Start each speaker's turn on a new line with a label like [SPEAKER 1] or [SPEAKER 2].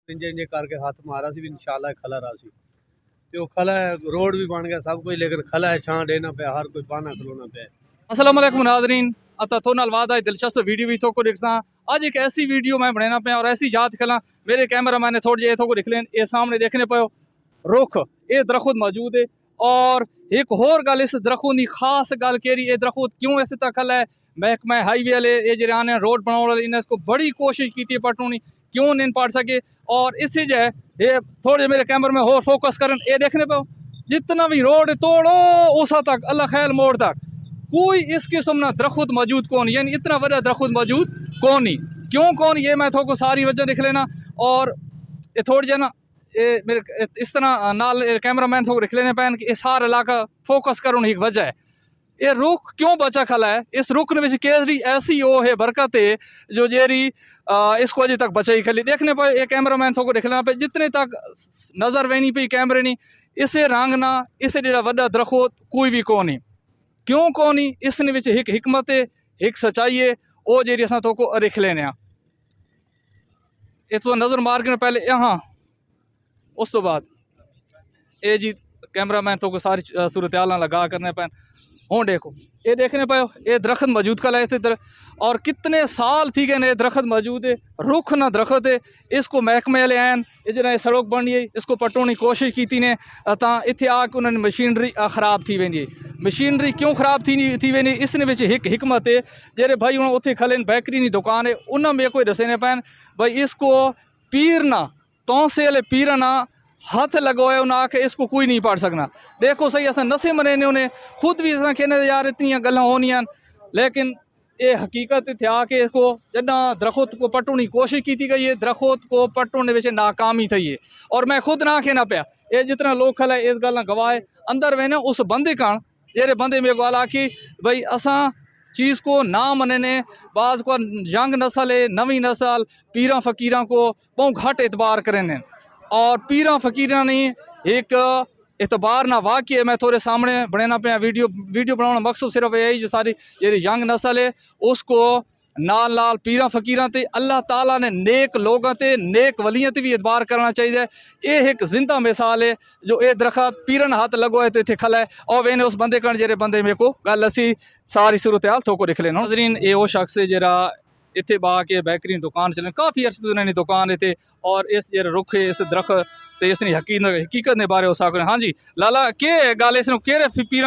[SPEAKER 1] इंजे इंजे करके हाथ मारा सी भी इंशाल्लाह खला रहा सी ते वो खला रोड भी बन गया सब कुछ, लेकिन खला है छां देना पे हर कोई पाना खलोना पे।
[SPEAKER 2] अस्सलाम वालेकुम नाज़रीन, अता तो नाल वादा दिलचस्प वीडियो भी थोको दिखसा। आज एक ऐसी वीडियो मैं बनाना पे और ऐसी जात खला मेरे कैमरा मैन ने थोड़ी जे थोको दिख लें। ये सामने देखने पाओ रुख, ये दरख्त मौजूद है। और एक होर गल इस दरख्त की खास गल केरी, ये दरख्त क्यों इस तक खला है। महकमा हाईवे वाले ये जो आने रोड बनाने वाले इन्हें इसको बड़ी कोशिश की थी पटोनी, क्यों नहीं पड़ सके। और इसी जो है ये थोड़े मेरे कैमरे में होर फोकस करन, ये देखने पाओ जितना भी रोड तोड़ो उस तक अल्लाह खैल मोड़ तक कोई इस किस्म ना दरख्त मौजूद कौन, यानी इतना बड़ा दरख्त मौजूद कौन ही। क्यों कौन, ये मैं थोको सारी वजह लिख लेना। और ये थोड़ी जो ना ये मेरे इस तरह नाल कैमरा मैन थोको लिख लेने पैन कि इस सारा इलाका फोकस करो एक वजह है। ये रुख क्यों बचा खला है, इस रुख ने केसरी ऐसी वो है बरकत है जो जेरी इसको अजे तक बचाई खली। देखने पर एक कैमरा मैन थोको दिख लेना पे जितने तक नज़र वेनी पी कैमरे नहीं, इसे रंगना इसे जो वड्डा दरख्त कोई भी कौन ही। क्यों कौन ही, इसने विच एक हिकमत है, एक सच्चाई है, वो जी असा तो को लिख लेने। इस नज़र मार के पहले यहाँ उस तो बाद ये जी कैमरा मैन तो को सारी सूरत हाल लगा करने पैन। हूँ देखो ये देखने पाओ ये दरख्त मौजूद कल है इधर, और कितने साल थी गए ये दरख्त मौजूद है। रुख ना दरख्त है, इसको महकमे वाले आन ये जो सड़क बन गई इसको पटोने की कोशिश की ने ता इतने आके उन्होंने मशीनरी खराब थी वेंदी। मशीनरी क्यों खराब थी वेंदी, इसने विच एक हिकमत है। जेरे भाई हूँ उत्थे खले बेकरी की दुकान है उन्होंने मेरे को दसे पैन भाई इसको पीर ना तौसे वाले पीर ना हाथ लगवाए उन्हें आखे इसको कोई नहीं पढ़ सकना। देखो सही अस नशे मरे ने उन्हें खुद भी असा कहने यार इतनी गल्लां होनियां, लेकिन ये हकीकत थे आके इसको जदा दरख्त को पटोने की कोशिश की गई है, दरख्त को पटोने में नाकामी थी है। और मैं खुद ना कहना पाया ये जितना लोग खल है इस गल गवाए अंदर वे ना उस बंदे का जेरे बंदे मेरे को आखी भाई असा चीज़ को ना मनने। बाज़ को यंग नस्ल है नवी नस्ल पीरा फ़कीर को बहुत घट एतबार करें, और पीरा फ़कीर ने एक एतबार ना वाक़ई मैं थोड़े सामने बनाना पे वीडियो बनाना मकसद सिर्फ यही जो सारी ये यंग नस्ल है उसको नाल नाल पीरा फ़कीर ते अल्लाह ताला ने नेक लोगों ते नेक वलियां ते भी एतबार करना चाहिए। ये एक जिंदा मिसाल है जो ये दरख्त पीरन हाथ लगो है तो इतने खला है। और वेने उस बंदे कण जेरे बंदे मेरे को गल असी सारी सूरत हाल थोको लिख लेना। नाज़रीन ये वो शख्स है जरा इतने बा के बेहतरीन दुकान चले काफ़ी अर्से तो उन्होंने दुकान इतने, और इस जो रुख है इस दरख्त तो इसने हकीकत ने बारे हो सकते। हाँ जी लाला के गल इसने केरे पीरा